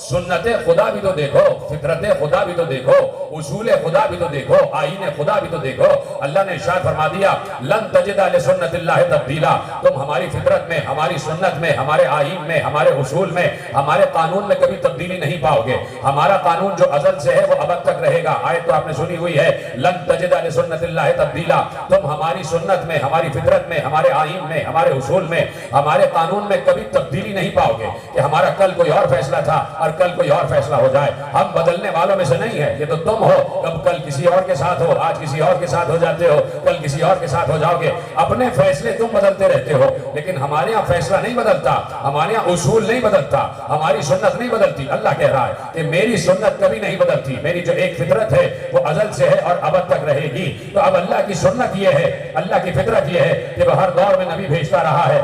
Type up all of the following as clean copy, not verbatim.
سنت خدا بھی تو دیکھو، فطرت خدا بھی تو دیکھو، اصول خدا بھی تو دیکھو، آئین خدا بھی تو دیکھو۔ اللہ نے ارشاد فرما دیا لن تجد لسنت اللہ تبدیلا، تم ہماری فطرت میں، ہماری سنت میں، ہمارے آئین میں، ہمارے اصول میں، ہمارے قانون میں کبھی تبدیلی نہیں پاؤ گے۔ ہمارا قانون جو ازل سے ہے وہ ابد تک رہے گا۔ آیت تو آپ نے سنی ہوئی ہے لن تجد لسنت اللہ تبدیلا، تم ہماری سنت میں، ہماری فطرت میں، ہمارے آئین میں، ہمارے اصول میں، ہمارے قانون میں کبھی تبدیلی نہیں پاؤ گے کہ ہمارا کل کوئی اور فیصلہ تھا اور کل کوئی اور فیصلہ ہو جائے۔ ہم بدلنے والوں میں سے نہیں ہے، یہ تو تم ہو، کب کل کسی اور کے ساتھ ہو، آج کسی اور کے ساتھ ہو جاتے ہو، کل کسی اور کے ساتھ ہو جاؤ گے۔ اپنے فیصلے تم بدلتے رہتے ہو، لیکن ہمارے یہاں فیصلہ نہیں بدلتا، ہمارے یہاں اصول نہیں بدلتا، ہماری سنت نہیں بدلتی۔ اللہ کہہ رہا ہے کہ میری سنت کبھی نہیں بدلتی، میری جو ایک فطرت ہے وہ ازل سے ہے اور ابد تک رہے گی۔ تو اب اللہ کی سنت یہ ہے، اللہ کی فطرت یہ ہے کہ وہ ہر دور میں نبی بھیجتا رہا ہے۔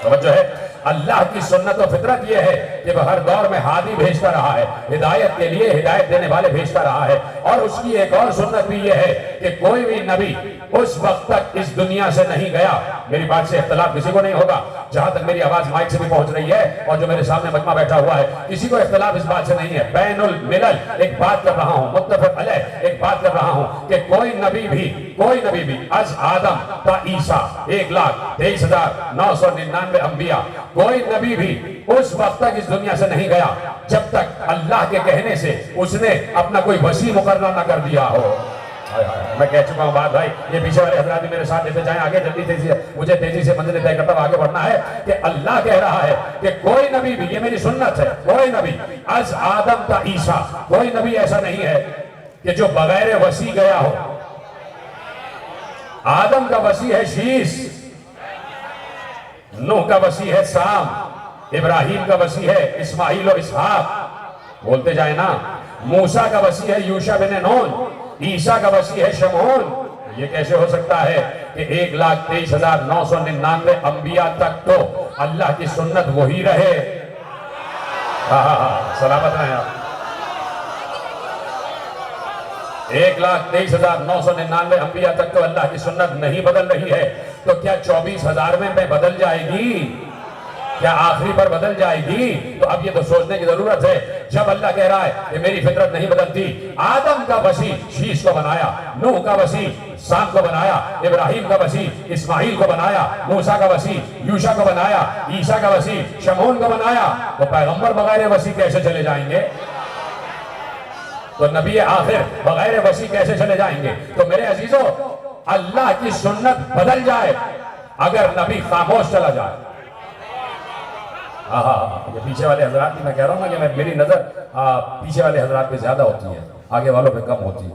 توجہ ہے، اللہ کی سنت و فطرت یہ ہے کہ وہ ہر دور میں ہادی بھیجتا رہا ہے، ہدایت کے لیے ہدایت دینے والے بھیجتا رہا ہے۔ اور اس کی ایک اور سنت بھی یہ ہے کہ کوئی بھی نبی اس وقت تک اس دنیا سے نہیں گیا، میری بات سے اختلاف کسی کو نہیں ہوگا، جہاں تک میری آواز مائک سے بھی پہنچ رہی ہے اور جو میرے سامنے مجمع بیٹھا ہوا ہے، کسی کو اختلاف اس بات سے نہیں ہے۔ بین الملل ایک بات کر رہا ہوں، متفق علیہ ایک بات کر رہا ہوں کہ کوئی نبی بھی از آدم تا عیسیٰ 1,23,999 انبیاء، کوئی نبی بھی اس وقت تک اس دنیا سے نہیں گیا جب تک اللہ کے کہنے سے اس نے اپنا کوئی وسیع مقرر نہ کر دیا ہو۔ میں کہہ چکا ہوں بات بھائی، یہ پیچھے والے حضرات بھی میرے ساتھ لیتے جائیں آگے، جلدی تیزی سے مجھے تیزی سے منزل طے کرتا آگے بڑھنا ہے کہ اللہ کہہ رہا ہے کہ کوئی نبی بھی، یہ میری سنت ہے، کوئی نبی از آدم تا عیسیٰ، کوئی نبی ایسا نہیں ہے کہ جو بغیر وسیع گیا ہو۔ آدم کا وسیع ہے شیش، نوح کا وسیع ہے سام، ابراہیم کا وسیع ہے اسماعیل و اسحاق، بولتے جائیں نا، موسیٰ کا وسیع ہے یوشع بن نون، عیسیٰ کا وسیع ہے شمعون۔ یہ کیسے ہو سکتا ہے کہ 1,23,999 انبیاء تک تو اللہ کی سنت وہی رہے؟ سلامت رہیں آپ۔ 1,23,999 انبیاء تک تو اللہ کی سنت نہیں بدل رہی ہے، تو کیا 24,000 میں بدل جائے گی؟ کیا آخری پر بدل جائے گی؟ تو اب یہ تو سوچنے کی ضرورت ہے۔ جب اللہ کہہ رہا ہے کہ میری فطرت نہیں بدلتی، آدم کا وسیع شیش کو بنایا، نوح کا وسیع سام کو بنایا، ابراہیم کا وسیع اسماعیل کو بنایا، موسیٰ کا وسیع یوشع کو بنایا، عیسیٰ کا وسیع شمعون کو بنایا، تو پیغمبر بغیر وسیع کیسے چلے جائیں گے؟ تو نبی آخر بغیر وسیع کیسے چلے جائیں گے؟ تو میرے عزیزو، اللہ کی سنت بدل جائے اگر نبی خاموش چلا جائے۔ یہ پیچھے والے حضرات کی میں کہہ رہا ہوں نا کہ میری نظر پیچھے والے حضرات پہ زیادہ ہوتی ہے، آگے والوں پہ کم ہوتی ہے۔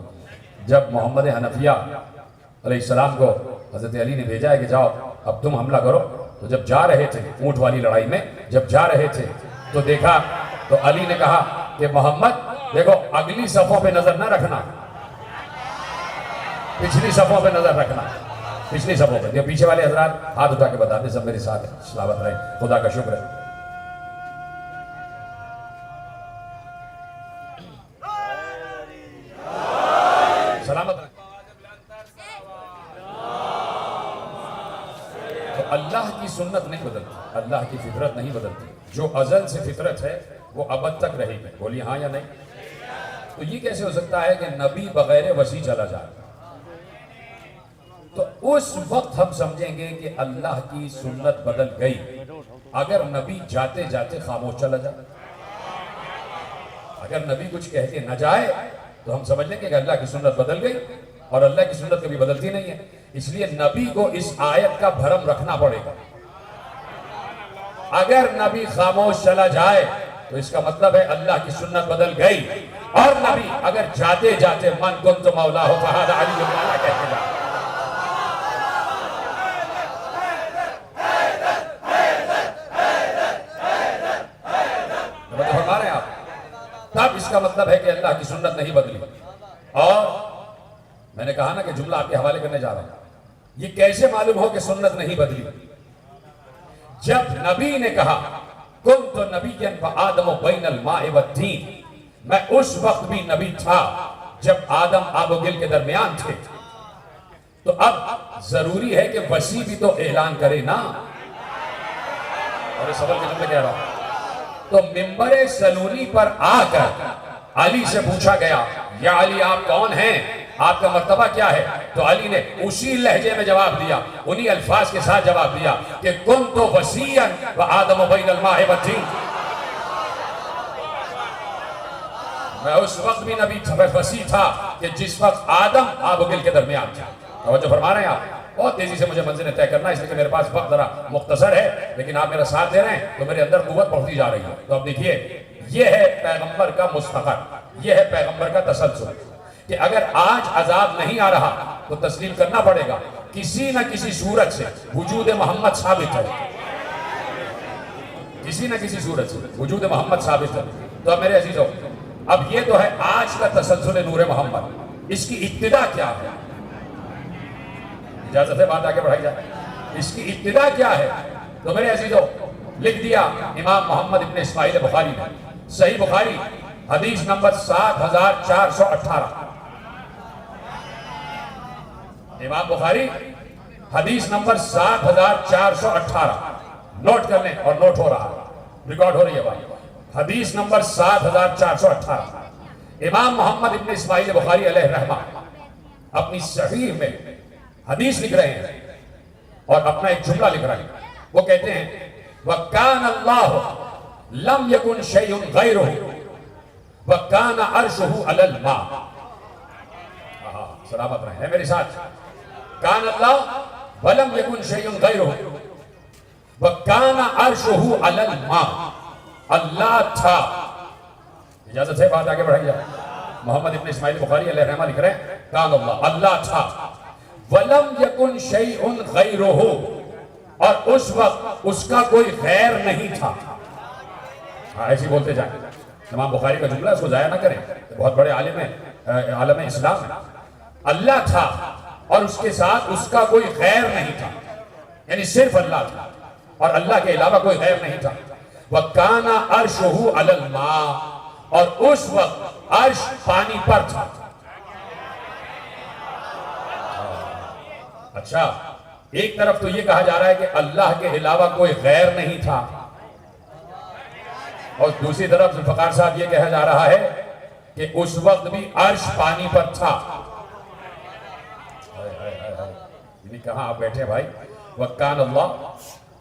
جب محمد حنفیہ علیہ السلام کو حضرت علی نے بھیجا ہے کہ جاؤ اب تم حملہ کرو، تو جب جا رہے تھے اونٹ والی لڑائی میں، جب جا رہے تھے تو دیکھا تو علی نے کہا کہ محمد دیکھو اگلی صفوں پہ نظر نہ رکھنا، پچھلی صفوں پہ نظر رکھنا، پچھلی صفوں پہ۔ پیچھے والے حضرات ہاتھ اٹھا کے بتا دیں، سب میرے ساتھ ہیں، سلامت رہیں، خدا کا شکر ہے۔ سلامت رہیں۔ تو اللہ کی سنت نہیں بدلتی، اللہ کی فطرت نہیں بدلتی، جو ازل سے فطرت ہے وہ ابد تک رہے گی۔ بولیے ہاں یا نہیں؟ تو یہ کیسے ہو سکتا ہے کہ نبی بغیر وسیع چلا جائے؟ تو اس وقت ہم سمجھیں گے کہ اللہ کی سنت بدل گئی اگر نبی جاتے جاتے خاموش چلا جائے۔ اگر نبی کچھ کہہ کے نہ جائے تو ہم سمجھ لیں گے کہ اللہ کی سنت بدل گئی، اور اللہ کی سنت کبھی بدلتی نہیں ہے۔ اس لیے نبی کو اس آیت کا بھرم رکھنا پڑے گا۔ اگر نبی خاموش چلا جائے تو اس کا مطلب ہے اللہ کی سنت بدل گئی، اور نبی اگر جاتے جاتے من کنت مولا ہو فہذا علی مولا کہتے جائے۔ فرما رہے ہیں آپ، تب اس کا مطلب ہے کہ اللہ کی سنت نہیں بدلی۔ اور میں نے کہا نا کہ جملہ آپ کے حوالے کرنے جا رہا ہوں، یہ کیسے معلوم ہو کہ سنت نہیں بدلی؟ جب نبی نے کہا کنت نبیا فآدم بین الماء والطین، میں اس وقت بھی نبی تھا جب آدم آب و گل کے درمیان تھے، تو اب ضروری ہے کہ وسیع بھی تو اعلان کرے نا۔ اور اس سبب کے جملے کہہ رہا ہوں، تو منبر سلونی پر آ کر علی سے پوچھا گیا یا علی آپ کون ہیں، آپ کا مرتبہ کیا ہے؟ تو علی نے اسی لہجے میں جواب دیا، انہی الفاظ کے ساتھ جواب دیا کہ کنت وسیعا وآدم بین الماء والطین، میں اس وقت بھی نبی وسیع تھا کہ جس وقت آدم آب و گل کے درمیان تھا۔ توجہ فرما رہے ہیں آپ؟ بہت تیزی سے مجھے منزلیں طے کرنا ہے، اس لیے کہ میرے پاس وقت ذرا مختصر ہے، لیکن آپ میرا ساتھ دے رہے ہیں تو میرے اندر قوت بڑھتی جا رہی ہے۔ تو اب دیکھیے، یہ ہے پیغمبر کا مستقر، یہ ہے پیغمبر کا تسلسل، کہ اگر آج عذاب نہیں آ رہا تو تسلیم کرنا پڑے گا، کسی نہ کسی صورت سے وجود محمد ثابت ہے، کسی نہ کسی صورت سے وجود محمد ثابت ہے۔ تو اب میرے عزیزوں، اب یہ تو ہے آج کا تسلسل نور محمد، اس کی ابتدا کیا ہے؟ اجازت ہے بات آگے بڑھائی جائے؟ اس کی ابتدا کیا ہے؟ تو میرے عزیزوں، لکھ دیا امام محمد ابن اسماعیل بخاری نے، صحیح بخاری حدیث نمبر 7418، امام بخاری حدیث نمبر 7418، نوٹ کر لیں، اور نوٹ ہو رہا ہے، ریکارڈ ہو رہی ہے بات، حدیث نمبر 7418، امام محمد ابن اسماعیل بخاری علیہ الرحمہ اپنی صحیح میں حدیث لکھ رہے ہیں اور اپنا ایک جملہ لکھ رہے ہیں، وہ کہتے ہیں وَكَانَ اللَّهُ لَمْ يَكُنْ شَيْءٌ غَيْرُهُ وَكَانَ عَرْشُهُ عَلَى الْمَاءِ، سلامت رہے ہیں میرے ساتھ، کان اللہ وَلَمْ يَكُنْ شَيْءٌ غَيْرُهُ وَكَانَ عَرْشُهُ عَلَى الْمَاءِ، اللہ تھا، اجازت ہے بات آگے بڑھائی جائے؟ محمد ابن اسماعیل بخاری علیہ الرحمہ لکھ رہے ہیں کان اللہ، اللہ تھا، وَلَمْ يَكُنْ شَيْءٌ غَيْرُهُ، اور اس وقت اس کا کوئی غیر نہیں تھا۔ ایسی بولتے جائیں، امام بخاری کا جملہ، اس کو ضائع نہ کریں، بہت بڑے عالم ہیں، عالم اسلام ہے۔ اللہ تھا اور اس کے ساتھ اس کا کوئی غیر نہیں تھا، یعنی صرف اللہ تھا اور اللہ کے علاوہ کوئی غیر نہیں تھا۔ وَكَانَ عَرْشُهُ عَلَى الْمَاءِ، اور اس وقت عرش پانی پر تھا۔ اچھا، ایک طرف تو یہ کہا جا رہا ہے کہ اللہ کے علاوہ کوئی غیر نہیں تھا، اور دوسری طرف ذوالفقار صاحب یہ کہا جا رہا ہے کہ اس وقت بھی عرش پانی پر تھا۔ یعنی کہاں آپ بیٹھے بھائی؟ وَكَانَ اللَّهُ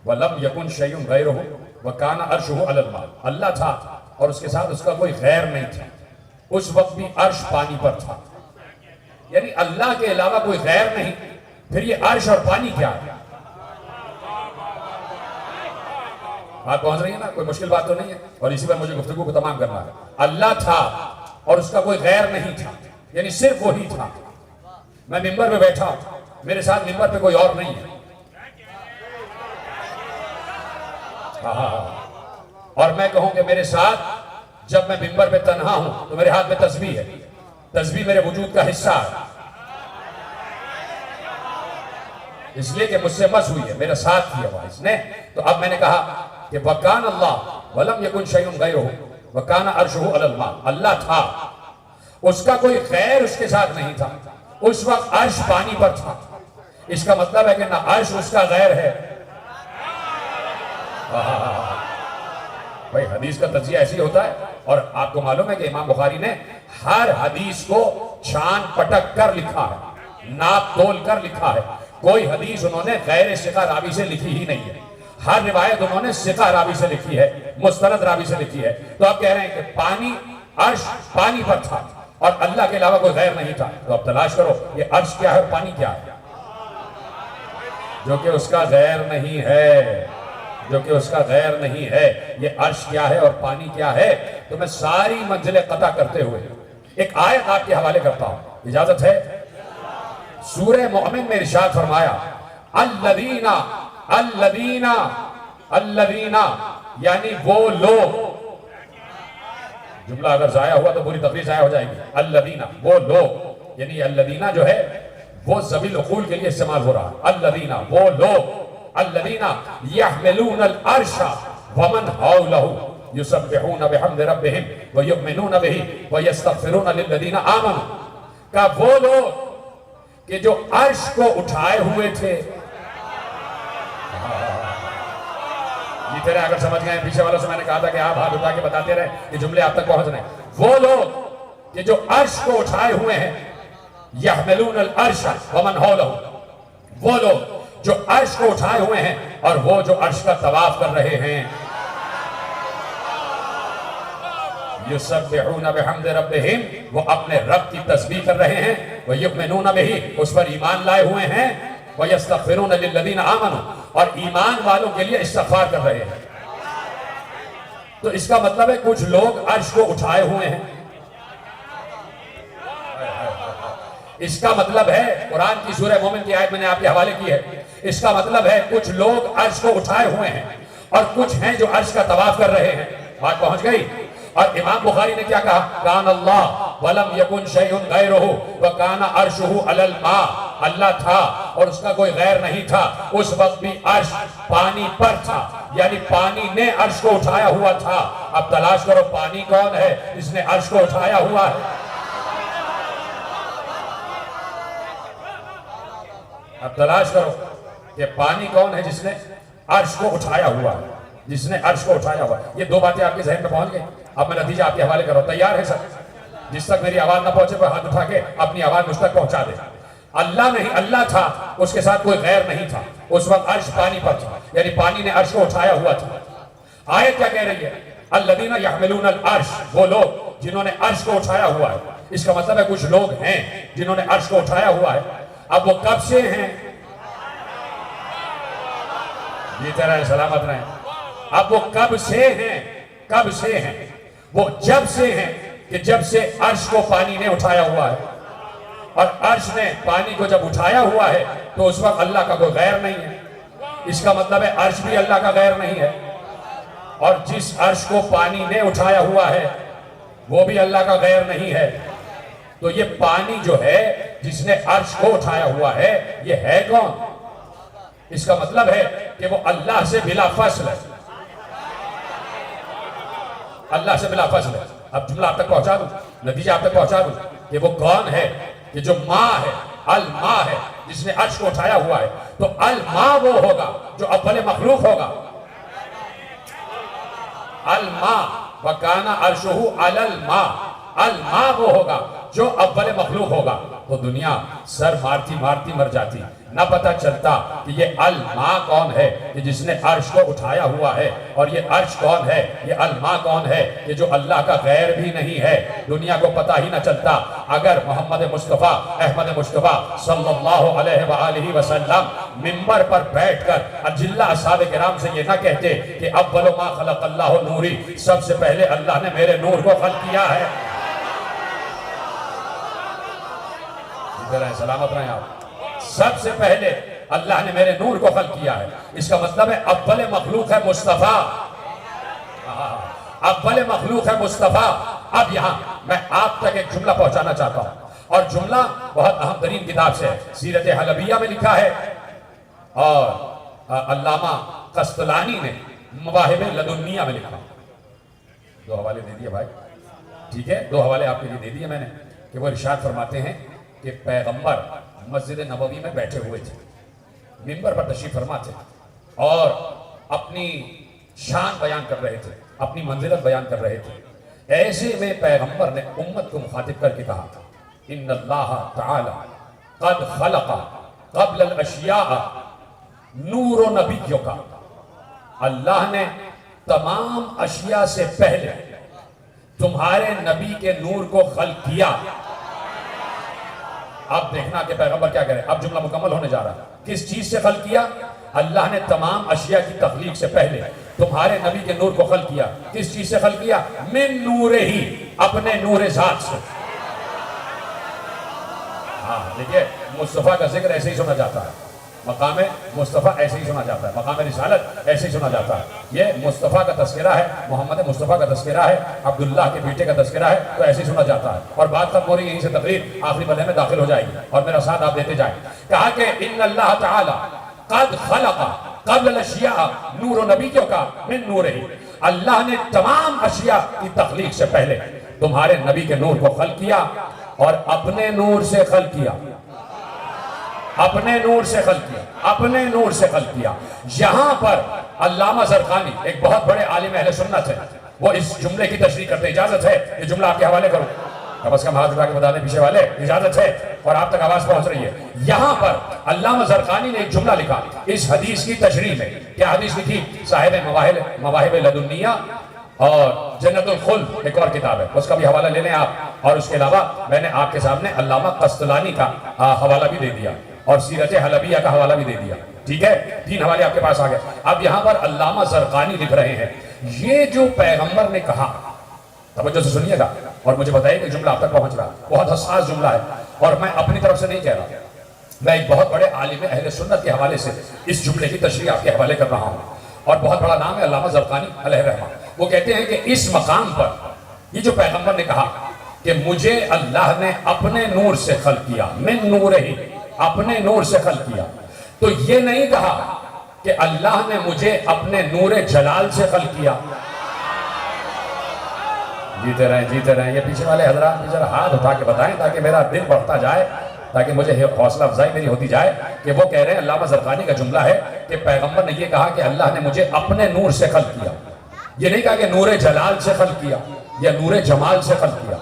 وَلَمْ يَكُنْ شَيْءٌ غَيْرُهُ وَكَانَ عَرْشُهُ عَلَى الْمَاءِ، اللہ تھا اور اس کے ساتھ اس کا کوئی غیر نہیں تھا، اس وقت بھی عرش پانی پر تھا، یعنی اللہ کے علاوہ کوئی غیر نہیں، پھر یہ عرش اور پانی کیا ہے؟ بات پہنچ رہی ہے نا؟ کوئی مشکل بات تو نہیں ہے، اور اسی پر مجھے گفتگو کو تمام کرنا ہے۔ اللہ تھا اور اس کا کوئی غیر نہیں تھا، یعنی صرف وہی تھا۔ میں منبر پہ بیٹھا ہوں، میرے ساتھ منبر پہ کوئی اور نہیں ہے، اور میں کہوں کہ میرے ساتھ جب میں منبر پہ تنہا ہوں تو میرے ہاتھ میں تسبیح ہے، تسبیح میرے وجود کا حصہ ہے، اس لیے کہ مجھ سے مس ہوئی ہے، میرا ساتھ کیا ہوا اس نے۔ تو اب میں نے کہا کہ وَكَانَ اللَّهُ وَلَمْ يَكُنْ شَيْءٌ غَيْرُهُ وَكَانَ عَرْشُهُ عَلَى الْمَاءِ، اللہ تھا، اس کا کوئی غیر اس کے ساتھ نہیں تھا، اس وقت عرش پانی پر تھا۔ اس کا مطلب ہے کہ نہ عرش اس کا غیر ہے۔ بھائی حدیث کا تجزیہ ایسی ہوتا ہے، اور آپ کو معلوم ہے کہ امام بخاری نے ہر حدیث کو چھان پٹک کر لکھا ہے، ناپ تول کر لکھا ہے، کوئی حدیث انہوں نے غیر ثقہ راوی سے لکھی ہی نہیں ہے، ہر روایت انہوں نے ثقہ راوی سے لکھی ہے، مستند راوی سے لکھی ہے۔ تو آپ کہہ رہے ہیں کہ پانی، عرش پانی پر تھا اور اللہ کے علاوہ کوئی غیر نہیں تھا، تو اب تلاش کرو یہ عرش کیا ہے اور پانی کیا ہے، جو کہ اس کا غیر نہیں ہے، جو کہ اس کا غیر نہیں ہے۔ یہ عرش کیا ہے اور پانی کیا ہے؟ تو میں ساری منزلیں قطع کرتے ہوئے ایک آیت آپ کے حوالے کرتا ہوں، اجازت ہے؟ سورہ مومن میں ارشاد فرمایا الذین الذین الذین، یعنی وہ لوگ، جملہ اگر ضائع ہوا تو پوری تقریر ضائع ہو جائے گی۔ الذین، وہ لوگ، یعنی الذین جو ہے وہ ذوی العقول کے لیے استعمال ہو رہا ہے۔ الذین، وہ لوگ، الذین یحملون العرش ومن حولہ یسبحون بحمد ربہم ویؤمنون بہ ویستغفرون للذین آمنوا، کہ وہ لوگ کہ جو عرش کو اٹھائے ہوئے تھے، یہ جیتے رہے. اگر سمجھ گئے پیچھے والوں سے میں نے کہا تھا کہ آپ ہاتھ اٹھا کے بتاتے رہے یہ جملے آپ تک پہنچ رہے ہیں. وہ لوگ کہ جو عرش کو اٹھائے ہوئے ہیں, یحملون العرش ومن حولہ, وہ لوگ جو عرش کو اٹھائے ہوئے ہیں اور وہ جو عرش کا طواف کر رہے ہیں. یسبحون بحمد ربہم, وہ اپنے رب کی تسبیح کر رہے ہیں. ویؤمنون بہ, اس پر ایمان لائے ہوئے ہیں. ویستغفرون للذین آمنوا, اور ایمان والوں کے لیے استغفار کر رہے ہیں. تو اس کا مطلب ہے کچھ لوگ عرش کو اٹھائے ہوئے ہیں. اس کا مطلب ہے, قرآن کی سورہ مومن کی آیت میں نے آپ کے حوالے کی ہے, اس کا مطلب ہے کچھ لوگ عرش کو اٹھائے ہوئے ہیں اور کچھ ہیں جو عرش کا طواف کر رہے ہیں. بات پہنچ گئی. اور امام بخاری نے کیا کہا, کان اللہ ولم یکن شیء غیرہ وکان عرشہ علی الماء, اللہ تھا اور اس کا کوئی غیر نہیں تھا. اس وقت بھی عرش پانی پر تھا, یعنی پانی نے عرش کو اٹھایا ہوا تھا. اب تلاش کرو پانی کون ہے جس نے عرش کو اٹھایا ہوا ہے. اب تلاش کرو کہ پانی کون ہے جس نے عرش کو اٹھایا ہوا ہے, جس نے عرش کو اٹھایا ہوا ہے. یہ دو باتیں آپ کے ذہن میں پہنچ گئی. اب میں نتیجہ آپ کے حوالے کرو. تیار ہے سب؟ جس تک میری آواز نہ پہنچے وہ ہاتھ اٹھا کے اپنی آواز مجھ تک پہنچا دے. اللہ نہیں, اللہ تھا, اس کے ساتھ کوئی غیر نہیں تھا. اس وقت عرش پانی پر تھا, یعنی پانی نے عرش کو اٹھایا ہوا تھا. آیت کیا کہہ رہی ہے, الذین یحملون العرش, وہ لوگ جنہوں نے عرش کو اٹھایا ہوا ہے. اس کا مطلب ہے کچھ لوگ ہیں جنہوں نے عرش کو اٹھایا ہوا ہے. اب وہ کب سے ہیں؟ جیتے رہے, سلامت رہیں. اب وہ کب سے ہیں؟ کب سے ہیں؟ وہ جب سے ہیں کہ جب سے عرش کو پانی نے اٹھایا ہوا ہے. اور عرش نے پانی کو جب اٹھایا ہوا ہے تو اس وقت اللہ کا کوئی غیر نہیں ہے. اس کا مطلب ہے عرش بھی اللہ کا غیر نہیں ہے, اور جس عرش کو پانی نے اٹھایا ہوا ہے وہ بھی اللہ کا غیر نہیں ہے. تو یہ پانی جو ہے جس نے عرش کو اٹھایا ہوا ہے یہ ہے کون؟ اس کا مطلب ہے کہ وہ اللہ سے بلا فصل ہے. اللہ سے بلا فصل ہے. اب جملہ آپ تک پہنچا دوں, نتیجہ آپ تک پہنچا دوں کہ وہ کون ہے کہ جو ماں ہے, الماء ہے, جس نے عرش کو اٹھایا ہوا ہے. تو الماء وہ ہوگا جو اول مخلوق ہوگا. الماء وکان عرشہ علی الماء, الماء وہ ہوگا جو اول مخلوق ہوگا. تو دنیا سر مارتی مارتی مر جاتی, نہ پتہ چلتا کہ یہ الماء کون ہے کہ جس نے عرش کو اٹھایا ہوا ہے, اور یہ عرش کون ہے, یہ الماء کون ہے کہ جو اللہ کا غیر بھی نہیں ہے. دنیا کو پتہ ہی نہ چلتا اگر محمد مصطفیٰ احمد مصطفیٰ صلی اللہ علیہ وآلہ وسلم منبر پر بیٹھ کر اجلہ اصحاب کرام سے یہ نہ کہتے کہ اول ما خلق اللہ نوری, سب سے پہلے اللہ نے میرے نور کو خلق کیا ہے. سلامت رہیں آپ. سب سے پہلے اللہ نے میرے نور کو خلق کیا ہے. اس کا مطلب ہے اول مخلوق ہے مصطفیٰ, اول مخلوق ہے مصطفیٰ. اب یہاں میں آپ تک ایک جملہ پہنچانا چاہتا ہوں, اور جملہ بہت اہم ترین کتاب سے ہے, سیرت حلبیہ میں لکھا ہے, اور علامہ قسطلانی نے مواہب لدنیہ میں لکھا. دو حوالے دے دیے بھائی, ٹھیک ہے, دو حوالے آپ کے لیے دے دیے میں نے کہ وہ ارشاد فرماتے ہیں کہ پیغمبر مسجد نبوی میں بیٹھے ہوئے تھے, منبر پر تشریف فرما تھے, اور اپنی شان بیان کر رہے تھے, اپنی منزلت بیان کر رہے تھے. ایسے میں پیغمبر نے امت کو مخاطب کر کے کہا, ان اللہ تعالی قد خلق قبل الاشیاء نور نبیوں کا, اللہ نے تمام اشیاء سے پہلے تمہارے نبی کے نور کو خلق کیا. اب دیکھنا کہ پیغمبر کیا کرے. اب جملہ مکمل ہونے جا رہا ہے. کس چیز سے خلق کیا؟ اللہ نے تمام اشیاء کی تخلیق سے پہلے تمہارے نبی کے نور کو خلق کیا. کس چیز سے خلق کیا؟ من نور ہی, اپنے نور ذات سے. ہاں دیکھیے, مصطفیٰ کا ذکر ایسے ہی سنا جاتا ہے, مقام مصطفیٰ ایسے ہی سنا جاتا ہے, مقام رسالت ایسے ہی سنا جاتا ہے. یہ مصطفیٰ کا تذکرہ ہے, محمد مصطفیٰ کا تذکرہ ہے, عبداللہ کے بیٹے کا تذکرہ ہے, تو ایسے ہی سنا جاتا ہے. اور بات ختم ہو رہی ہے, یہیں سے تقریر آخری مرحلے میں داخل ہو جائے گی, اور میرا ساتھ آپ دیتے جائیں. کہا کہ ان اللہ تعالی قد خلق قبل الاشیاء نور نبیوں کا من نور ہی, اللہ نے تمام اشیاء کی تخلیق سے پہلے تمہارے نبی کے نور کو خلق کیا, اور اپنے نور سے خلق کیا, اپنے نور سے خلق کیا, اپنے نور سے خلق کیا. یہاں پر علامہ زرقانی ایک بہت بڑے عالم اہل سنت ہے، وہ اس جملے کی تشریح کرتے ہیں۔ اجازت ہے یہ جملہ آپ کے حوالے کروں؟ کم از کم ہاتھ اٹھا کے بتا دیں پیچھے والے، اجازت ہے، اور آپ تک آواز پہنچ رہی ہے۔ یہاں پر علامہ زرقانی نے ایک جملہ لکھا اس حدیث کی تشریح میں۔ کیا حدیث لکھی؟ صاحب مواہب لدنیہ اور جنت الخلد ایک اور کتاب ہے، اس کا بھی حوالہ لے لیں آپ۔ اور اس کے علاوہ میں نے آپ کے سامنے علامہ قسطلانی کا حوالہ بھی دے دیا اور سیرت حلبیہ کا حوالہ بھی دے دیا، ٹھیک ہے؟ 3 حوالے آپ کے پاس آ گئے۔ اب یہاں پر علامہ زرقانی لکھ رہے ہیں یہ جو پیغمبر نے کہا، توجہ سے سنیے گا اور مجھے بتائیے کہ جملہ آپ تک پہنچ رہا، بہت حساس جملہ ہے اور میں اپنی طرف سے نہیں کہہ رہا، میں ایک بہت بڑے عالم اہل سنت کے حوالے سے اس جملے کی تشریح آپ کے حوالے کر رہا ہوں، اور بہت بڑا نام ہے علامہ زرقانی علیہ رحمہ۔ وہ کہتے ہیں کہ اس مقام پر یہ جو پیغمبر نے کہا کہ مجھے اللہ نے اپنے نور سے خلق کیا، من نور ہی، اپنے نور سے خلق کیا، تو یہ نہیں کہا کہ اللہ نے مجھے اپنے نور جلال سے خلق کیا۔ جیتے رہیں، یہ پیچھے والے حضرات بھی ذرا ہاتھ اٹھا کے بتائیں تاکہ میرا دل بڑھتا جائے، تاکہ مجھے حوصلہ افزائی میری ہوتی جائے کہ وہ کہہ رہے ہیں علامہ زرقانی کا جملہ ہے کہ پیغمبر نے یہ کہا کہ اللہ نے مجھے اپنے نور سے خلق کیا، یہ نہیں کہا کہ نور جلال سے خلق کیا یا نور جمال سے خلق کیا۔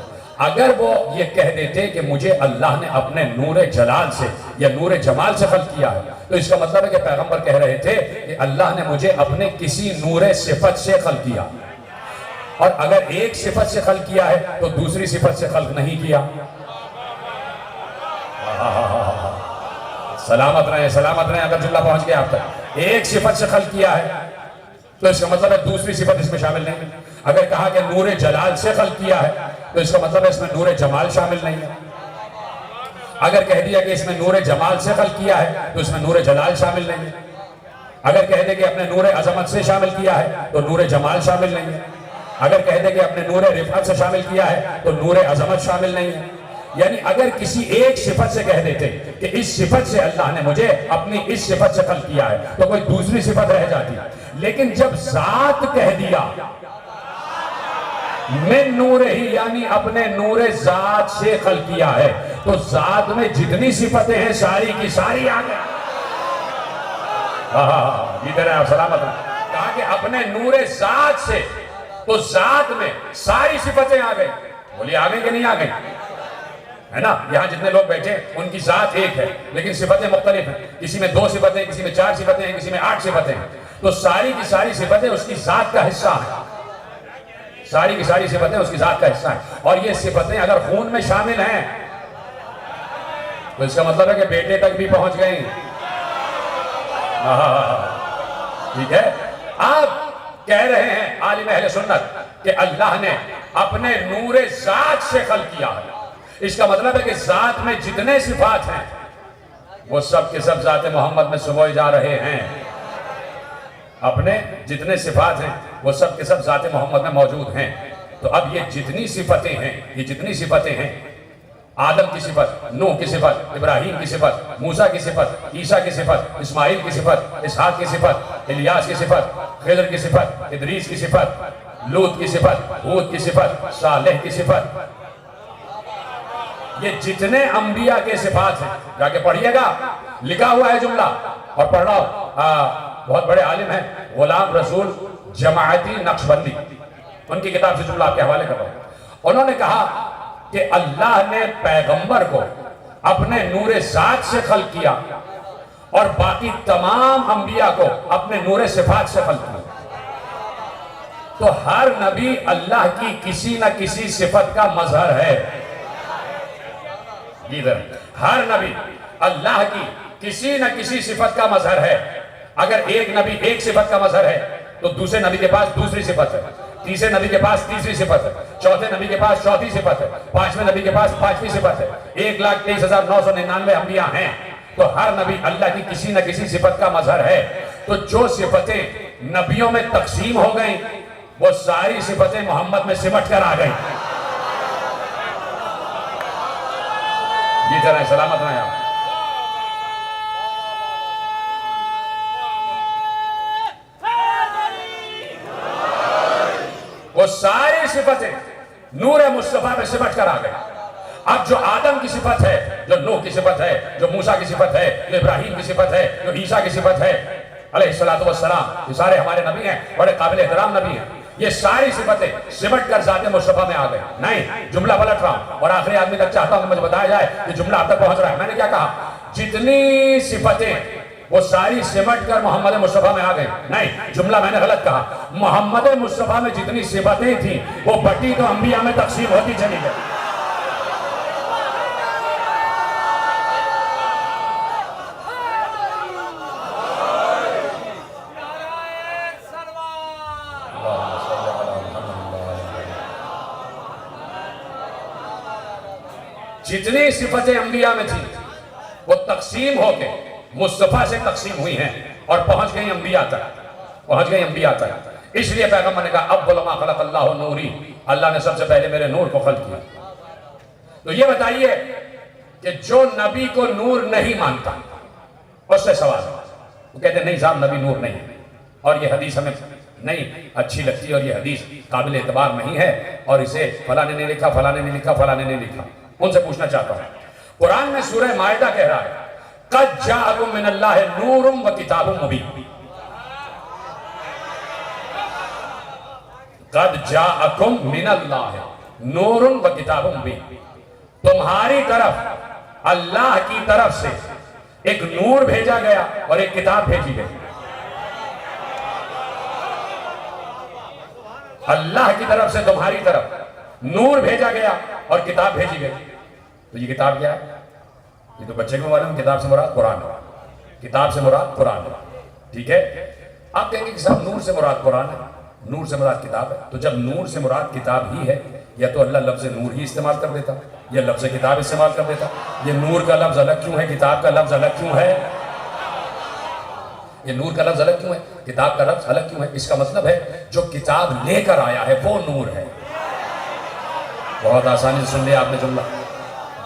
اگر وہ یہ کہہ دیتے کہ مجھے اللہ نے اپنے نور جلال سے یا نور جمال سے خلق کیا ہے، تو اس کا مطلب ہے کہ پیغمبر کہہ رہے تھے کہ اللہ نے مجھے اپنے کسی نور صفت سے خلق کیا، اور اگر ایک صفت سے خلق کیا ہے تو دوسری صفت سے خلق نہیں کیا۔ سلامت رہیں اگر جملہ پہنچ گیا آپ تک۔ ایک صفت سے خلق کیا ہے تو اس کا مطلب ہے دوسری صفت اس میں شامل نہیں۔ اگر کہا کہ نور جلال سے خلق کیا ہے تو اس کا مطلب ہے اس میں نور جمال شامل نہیں ہے۔ اگر کہہ دیا کہ اس میں نور جمال سے خلق کیا ہے تو اس میں نور جلال شامل نہیں ہے۔ اگر کہہ دے کہ اپنے نور عظمت سے شامل کیا ہے تو نور جمال شامل نہیں ہے۔ اگر کہہ دے کہ اپنے نور رفعت سے شامل کیا ہے تو نور عظمت شامل نہیں ہے۔ یعنی اگر کسی ایک صفت سے کہہ دیتے کہ اس صفت سے اللہ نے مجھے اپنی اس صفت سے خلق کیا ہے تو کوئی دوسری صفت رہ جاتی، لیکن جب ذات کہہ دیا من نور ہی، یعنی اپنے نور ذات سے خلق کیا ہے، تو ذات میں جتنی صفتیں ہیں ساری کی ساری آ گئی۔ ادھر ہے، سلامت ہے۔ کہا کہ اپنے نور ذات سے، تو ذات میں ساری صفتیں آ گئی۔ بولی آ گئی کہ نہیں آ گئی؟ ہے نا؟ یہاں جتنے لوگ بیٹھے ان کی ذات ایک ہے لیکن صفتیں مختلف ہیں، کسی میں 2 صفتیں، کسی میں 4 صفتیں ہیں، کسی میں 8 صفتیں ہیں، تو ساری کی ساری صفتیں اس کی ذات کا حصہ ہیں، ساری کی ساری صفتیں اس کی ذات کا حصہ ہیں۔ اور یہ صفتیں اگر خون میں شامل ہیں تو اس کا مطلب ہے کہ بیٹے تک بھی پہنچ گئیں۔ ٹھیک ہے؟ آپ کہہ رہے ہیں عالم اہل سنت کہ اللہ نے اپنے نور ذات سے خلق کیا ہے، اس کا مطلب ہے کہ ذات میں جتنے صفات ہیں وہ سب کے سب ذات محمد میں سموئے جا رہے ہیں۔ اپنے جتنے صفات ہیں وہ سب کے سب ذات محمد میں موجود ہیں۔ تو اب یہ جتنی صفتیں ہیں، آدم کی صفت، نوح کی صفت، ابراہیم کی صفت، موسیٰ کی صفت، عیسیٰ کی صفت، اسماعیل کی صفت، اسحاق کی صفت، الیاس کی صفت، خضر کی صفت، ادریس کی صفت، لوط کی صفت، ہود کی صفت، صالح کی صفت، یہ جتنے انبیاء کے صفات ہیں، جا کے پڑھیے گا، لکھا ہوا ہے جملہ اور پڑھ رہا ہوں۔ بہت بڑے عالم ہیں غلام رسول جماعتی نقشبندی، ان کی کتاب سے جملہ آپ کے حوالے کر رہا ہوں۔ انہوں نے کہا کہ اللہ نے پیغمبر کو اپنے نور ذات سے خلق کیا اور باقی تمام انبیاء کو اپنے نور صفات سے خلق کیا۔ تو ہر نبی اللہ کی کسی نہ کسی صفت کا مظہر ہے۔ ہر نبی اللہ کی کسی نہ کسی صفت کا مظہر ہے۔ اگر ایک نبی ایک صفت کا مظہر ہے تو دوسرے نبی کے پاس دوسری صفت ہے، تیسرے نبی کے پاس تیسری صفت ہے، چوتھے نبی کے پاس چوتھی صفت ہے، پانچویں نبی کے پاس پانچویں صفت ہے۔ 1,23,999 انبیاء ہیں تو ہر نبی اللہ کی کسی نہ کسی صفت کا مظہر ہے۔ تو جو صفتیں نبیوں میں تقسیم ہو گئیں وہ ساری صفتیں محمد میں سمٹ کر آ گئیں۔ جیتے رہیں، سلامت رہیں آپ۔ وہ ساری صفتیں نور مصطفیٰ میں سمٹ کر آ گئے۔ اب جو آدم کی صفت ہے، جو نوح کی صفت ہے، جو موسیٰ کی صفت ہے، جو ابراہیم کی صفت ہے، جو عیسیٰ کی صفت ہے، علیہ الصلوۃ والسلام، یہ سارے ہمارے نبی ہیں، بڑے قابل احترام نبی ہیں، یہ ساری صفتیں سمٹ کر ذات مصطفیٰ میں آ گئے. نہیں، جملہ پلٹ رہا ہوں اور آخری آدمی تک چاہتا ہوں کہ مجھے بتایا جائے کہ جملہ اب تک پہنچ رہا ہے. میں نے کیا کہا؟ جتنی صفتیں وہ ساری سمٹ کر محمد مصطفیٰ میں آ گئے. نہیں، جملہ میں نے غلط کہا. محمد مصطفیٰ میں جتنی صفتیں تھیں وہ بٹی تو انبیاء میں تقسیم ہوتی چلی گئی. جتنی صفتیں انبیاء میں تھیں وہ تقسیم ہو کے مصطفیٰ سے تقسیم ہوئی ہیں اور پہنچ گئی انبیاء تک. اس لیے پیغمبر نے کہا اول ما خلق اللہ نوری، اللہ نے سب سے پہلے میرے نور کو خلق کیا. تو یہ بتائیے کہ جو نبی کو نور نہیں مانتا اس سے سوال ہے. وہ کہتے ہیں نہیں صاحب نبی نور نہیں ہے اور یہ حدیث ہمیں نہیں اچھی لگتی اور یہ حدیث قابل اعتبار نہیں ہے اور اسے فلاں نے لکھا، فلاں نے لکھا، فلاں نے لکھا. ان سے پوچھنا چاہتا ہوں، قرآن میں سورہ مائدہ کہہ رہا ہے قد جاءکم من اللہ نور و کتاب مبین. قد جاءکم من اللہ نور و کتاب مبین. تمہاری طرف اللہ کی طرف سے ایک نور بھیجا گیا اور ایک کتاب بھیجی گئی. اللہ کی طرف سے تمہاری طرف نور بھیجا گیا اور کتاب بھیجی گئی. تو یہ کتاب کیا ہے؟ یہ تو بچے کو معلوم، کتاب سے مراد قرآن ہے. کتاب سے مراد قرآن ہے. ٹھیک ہے، آپ کہیں گے کہ صاحب نور سے مراد قرآن ہے، نور سے مراد کتاب ہے. تو جب نور سے مراد کتاب ہی ہے یا تو اللہ لفظ نور ہی استعمال کر دیتا یا لفظ کتاب استعمال کر دیتا. یہ نور کا لفظ الگ کیوں ہے، کتاب کا لفظ الگ کیوں ہے؟ یہ نور کا لفظ الگ کیوں ہے، کتاب کا لفظ الگ کیوں ہے؟ اس کا مطلب ہے جو کتاب لے کر آیا ہے وہ نور ہے. بہت آسانی سے سن لیا آپ نے جملہ.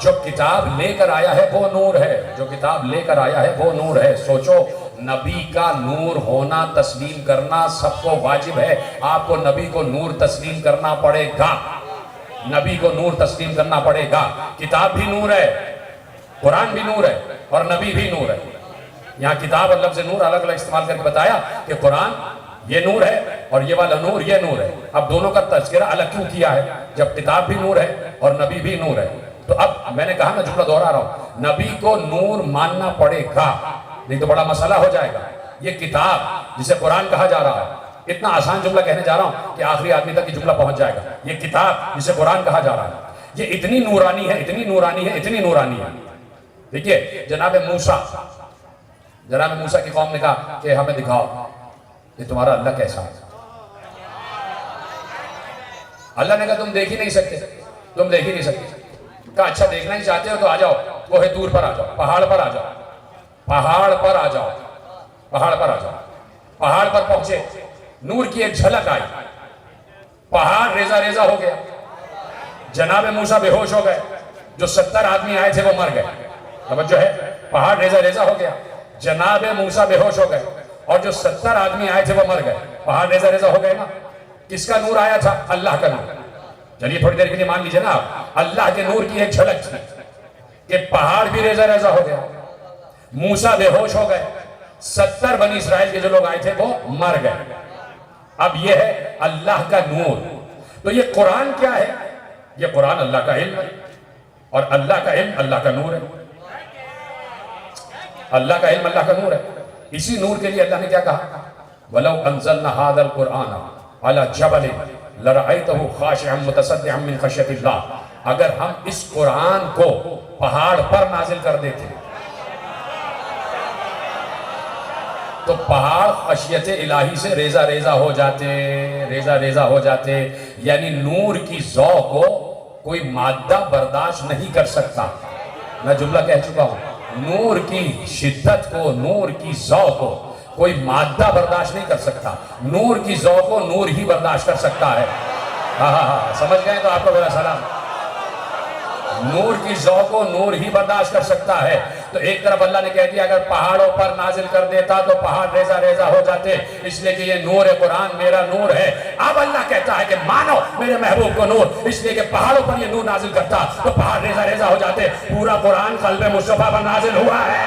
جو کتاب لے کر آیا ہے وہ نور ہے، جو کتاب لے کر آیا ہے وہ نور ہے. سوچو، نبی کا نور ہونا تسلیم کرنا سب کو واجب ہے. آپ کو نبی کو نور تسلیم کرنا پڑے گا، نبی کو نور تسلیم کرنا پڑے گا. کتاب بھی نور ہے، قرآن بھی نور ہے اور نبی بھی نور ہے. یہاں کتاب اور لفظ نور الگ الگ استعمال کر کے بتایا کہ قرآن یہ نور ہے اور یہ والا نور یہ نور ہے. اب دونوں کا تذکرہ الگ کیوں کیا ہے جب کتاب بھی نور ہے اور نبی بھی نور ہے؟ تو اب میں نے کہا میں جملہ دوہرا رہا ہوں، نبی کو نور ماننا پڑے گا، نہیں تو بڑا مسئلہ ہو جائے گا. یہ کتاب جسے قرآن کہا جا رہا ہے، اتنا آسان جملہ کہنے جا رہا ہوں کہ آخری آدمی تک یہ جملہ پہنچ جائے گا. یہ کتاب جسے قرآن کہا جا رہا ہے یہ اتنی نورانی ہے، اتنی نورانی ہے، اتنی نورانی ہے. دیکھیے جناب موسیٰ کی قوم نے کہا کہ ہمیں دکھاؤ کہ تمہارا اللہ کیسا ہے. اللہ نے کہا تم دیکھ ہی نہیں سکتے، تم دیکھ ہی نہیں سکتے. کہا اچھا دیکھنا ہی چاہتے ہو تو آ جاؤ، کوہ طور پر آ جاؤ، پہاڑ پر آ جاؤ، پہاڑ پر آ جاؤ، پہاڑ پر آ جاؤ. پہاڑ پر پہنچے، نور کی ایک جھلک آئی، پہاڑ ریزہ ریزہ ہو گیا. جناب موسیٰ بے ہوش ہو گئے، جو 70 آدمی آئے تھے وہ مر گئے. توجہ ہے، پہاڑ ریزہ ریزہ ہو گیا، جناب موسیٰ بے ہوش ہو گئے اور جو 70 آدمی آئے تھے وہ مر گئے. پہاڑ ریزہ ریزہ ہو گئے نا. کس کا نور آیا تھا؟ اللہ کا نور. چلیے تھوڑی دیر کے لیے مان لیجئے نا آپ، اللہ کے نور کی ایک جھلک تھی کہ پہاڑ بھی ریزہ ریزہ ہو گیا، موسیٰ بے ہوش ہو گئے، 70 بنی اسرائیل کے جو لوگ آئے تھے وہ مر گئے. اب یہ ہے اللہ کا نور. تو یہ قرآن کیا ہے؟ یہ قرآن اللہ کا علم ہے اور اللہ کا علم اللہ کا نور ہے. اللہ کا علم اللہ کا نور ہے. اسی نور کے لیے اللہ نے کیا کہا؟ وَلَوْ أَنزَلْنَا هَذَا الْقُرْآنَ عَلَى جَبَلٍ لَرَأَيْتَهُ خَاشِعًا مُتَصَدِّعًا مِنْ خَشْيَةِ اللَّهِ. اگر ہم اس قرآن کو پہاڑ پر نازل کر دیتے تو پہاڑ خشیت الہی سے ریزہ ریزہ ہو جاتے، ریزہ ریزہ ہو جاتے. یعنی نور کی ذوق کو کوئی مادہ برداشت نہیں کر سکتا. میں جملہ کہہ چکا ہوں، نور کی شدت کو، نور کی ذوق کو کوئی مادہ برداشت نہیں کر سکتا. نور کی ذوق کو نور ہی برداشت کر سکتا ہے. سمجھ گئے تو آپ کو میرا سلام. نور کی ذوق کو نور ہی برداشت کر سکتا ہے. تو ایک طرف اللہ نے کہہ دیا اگر پہاڑوں پر نازل کر دیتا تو پہاڑ ریزہ ریزہ ہو جاتے، اس لیے کہ یہ نور قرآن میرا نور ہے. اب اللہ کہتا ہے کہ مانو میرے محبوب کو نور، اس لیے کہ پہاڑوں پر یہ نور نازل کرتا تو پہاڑ ریزہ ریزہ ہو جاتے. پورا قرآن قلب مصطفیٰ پر نازل ہوا ہے.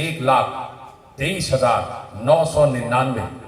1,23,999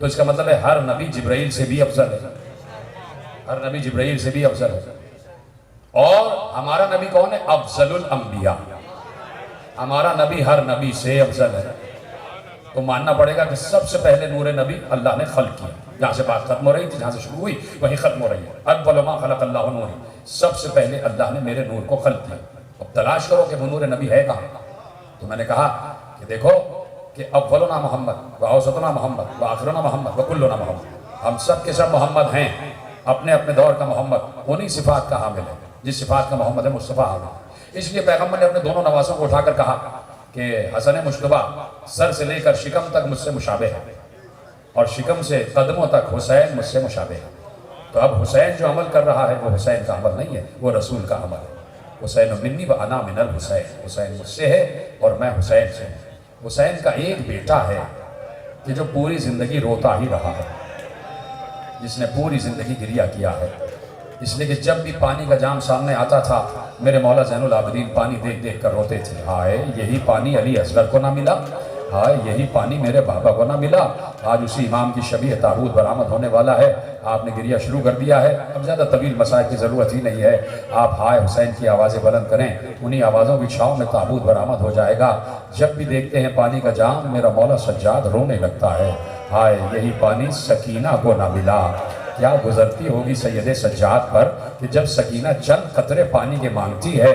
تو اس کا مطلب ہے ہر نبی جبرائیل سے بھی افضل ہے، ہر نبی جبرائیل سے بھی افضل ہے۔ اور ہمارا نبی کون ہے؟ افضل الانبیاء، ہمارا نبی ہر نبی سے افضل ہے۔ تو ماننا پڑے گا کہ سب سے پہلے نور نبی اللہ نے خلق کیا، جہاں سے بات ختم ہو رہی تھی، جہاں سے شروع ہوئی وہیں ختم ہو رہی ہے۔ اول ما خلق اللہ نوری، سب سے پہلے اللہ نے میرے نور کو خلق کیا۔ اب تلاش کرو کہ وہ نور نبی ہے کہاں؟ تو میں نے کہا کہ دیکھو کہ اولنا محمد و اوسطنا محمد و آخرنا محمد و کلنا محمد، ہم سب کے سب محمد ہیں، اپنے اپنے دور کا محمد، انہی صفات کا حامل ہے جس صفات کا محمد ہے مصطفیٰ حامل۔ اس لیے پیغمبر نے اپنے دونوں نواسوں کو اٹھا کر کہا کہ حسن مشتبہ سر سے لے کر شکم تک مجھ سے مشابہ ہے، اور شکم سے قدموں تک حسین مجھ سے مشابہ ہے۔ تو اب حسین جو عمل کر رہا ہے وہ حسین کا عمل نہیں ہے، وہ رسول کا عمل ہے۔ حسین منی و انا من الحسین، حسین مجھ سے ہے اور میں حسین سے ہوں۔ حسین کا ایک بیٹا ہے کہ جو پوری زندگی روتا ہی رہا ہے، جس نے پوری زندگی گریہ کیا ہے، اس لیے کہ جب بھی پانی کا جام سامنے آتا تھا میرے مولا زین العابدین پانی دیکھ دیکھ کر روتے تھے، ہائے یہی پانی علی اصغر کو نہ ملا، ہائے یہی پانی میرے بابا کو نہ ملا۔ آج اسی امام کی شبیہ تابوت برآمد ہونے والا ہے، آپ نے گریہ شروع کر دیا ہے، اب زیادہ طویل مسائل کی ضرورت ہی نہیں ہے، آپ ہائے حسین کی آوازیں بلند کریں، انہی آوازوں کی چھاؤں میں تابوت برآمد ہو جائے گا۔ جب بھی دیکھتے ہیں پانی کا جام میرا مولا سجاد رونے لگتا ہے، ہائے یہی پانی سکینہ کو نہ ملا۔ کیا گزرتی ہوگی سید سجاد پر کہ جب سکینہ چند قطرے پانی کے مانگتی ہے،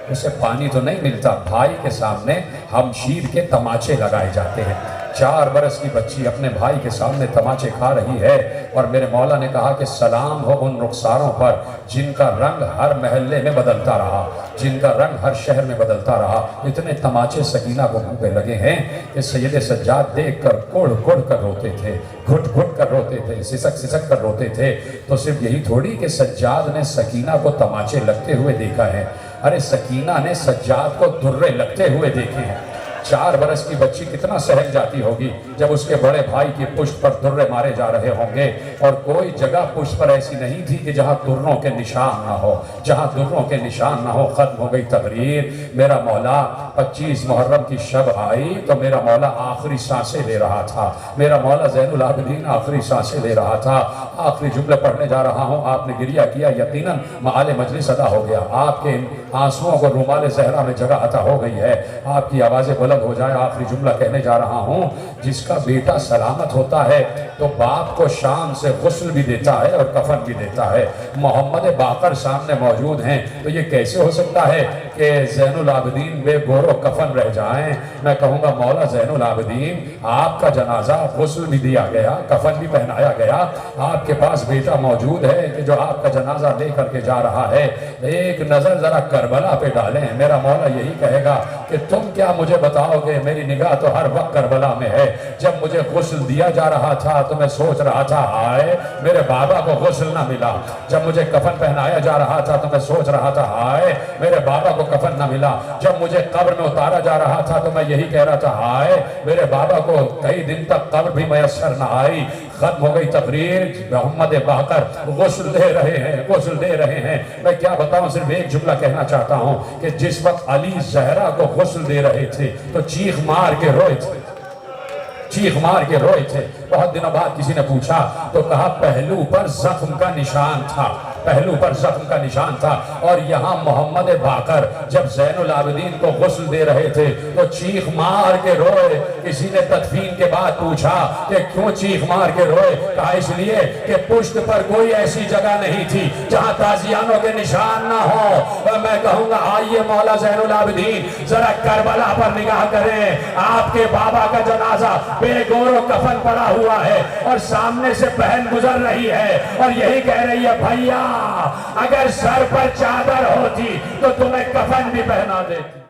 اسے پانی تو نہیں ملتا، بھائی کے سامنے ہمشیر کے تماچے لگائے جاتے ہیں۔ 4 برس کی بچی اپنے بھائی کے سامنے تماچے کھا رہی ہے، اور میرے مولا نے کہا کہ سلام ہو ان رخساروں پر جن کا رنگ ہر محلے میں بدلتا رہا، جن کا رنگ ہر شہر میں بدلتا رہا۔ اتنے تماچے سکینہ کو منہ پہ لگے ہیں کہ سید سجاد دیکھ کر کڑ کڑ کر روتے تھے، گھٹ گھٹ کر روتے تھے، سسک سسک کر روتے تھے۔ تو صرف یہی تھوڑی کہ سجاد نے سکینہ کو تماچے لگتے ہوئے دیکھا ہے، ارے سکینہ نے سجاد کو درے لگتے ہوئے دیکھے ہیں۔ 4 برس کی بچی کتنا سہل جاتی ہوگی جب اس کے بڑے بھائی کی پشت پر درے مارے جا رہے ہوں گے، اور کوئی جگہ پشت پر ایسی نہیں تھی کہ جہاں دروں کے نشان نہ ہو، جہاں دروں کے نشان نہ ہو۔ ختم ہو گئی تقریر، میرا مولا 25 محرم کی شب آئی تو میرا مولا آخری سانسیں لے رہا تھا، میرا مولا زین العابدین آخری سانسیں لے رہا تھا۔ آخری جملے پڑھنے جا رہا ہوں، آپ نے گریہ کیا، یقیناً مآل مجلس ادا ہو گیا، آپ کے آنسوؤں کو رومال زہرا میں جگہ عطا ہو گئی ہے، آپ کی آوازیں بلند ہو جائے۔ آخری جملہ کہنے جا رہا ہوں، جس کا بیٹا سلامت ہوتا ہے تو باپ کو شام سے غسل بھی دیتا ہے اور کفن بھی دیتا ہے۔ محمد باقر سامنے موجود ہیں تو یہ کیسے ہو سکتا ہے کہ زین العابدین بے گور و کفن رہ جائیں؟ میں کہوں گا مولا زین العابدین آپ کا جنازہ غسل بھی دیا گیا، کفن بھی پہنایا گیا، آپ کے پاس بیٹا موجود ہے کہ جو آپ کا جنازہ لے کر کے جا رہا ہے۔ ایک نظر ذرا کربلا پہ ڈالیں، میرا مولا یہی کہے گا کہ تم کیا مجھے بتاؤ گے، میری نگاہ تو ہر وقت کربلا میں ہے۔ جب مجھے غسل دیا جا رہا تھا تو میں سوچ رہا تھا ہائے میرے بابا کو غسل نہ ملا، جب مجھے کفن پہنایا جا رہا تھا تو میں سوچ رہا تھا ہائے میرے بابا کو کفن نہ ملا، جب مجھے قبر میں اتارا جا رہا تھا تو میں یہی کہہ رہا تھا ہائے میرے بابا کو کئی دن تک قبر بھی میسر نہ آئی۔ ختم ہو گئی تقریر، محمد باقر غسل دے رہے ہیں، غسل دے رہے ہیں۔ میں کیا بتاؤں، صرف ایک جملہ کہنا چاہتا ہوں کہ جس وقت علی زہرا کو غسل دے رہے تھے تو چیخ مار کے روئے تھے، چیخ مار کے روئے تھے۔ بہت دنوں بعد کسی نے پوچھا تو کہا پہلو پر زخم کا نشان تھا، پہلو پر زخم کا نشان تھا۔ اور یہاں محمد باقر جب زین العابدین کو غسل دے رہے تھے تو چیخ مار کے روئے۔ کسی نے تدفین کے بعد پوچھا کہ کیوں چیخ مار کے روئے؟ کہا اس لیے کہ پشت پر کوئی ایسی جگہ نہیں تھی جہاں تازیانوں کے نشان نہ ہو۔ اور میں کہوں گا آئیے مولا زین العابدین ذرا کربلا پر نگاہ کریں، آپ کے بابا کا جنازہ بے گور و کفن پڑا ہوا ہے اور سامنے سے بہن گزر رہی ہے اور یہی کہہ رہی ہے بھائیا اگر سر پر چادر ہوتی تو تمہیں کفن بھی پہنا دیتی۔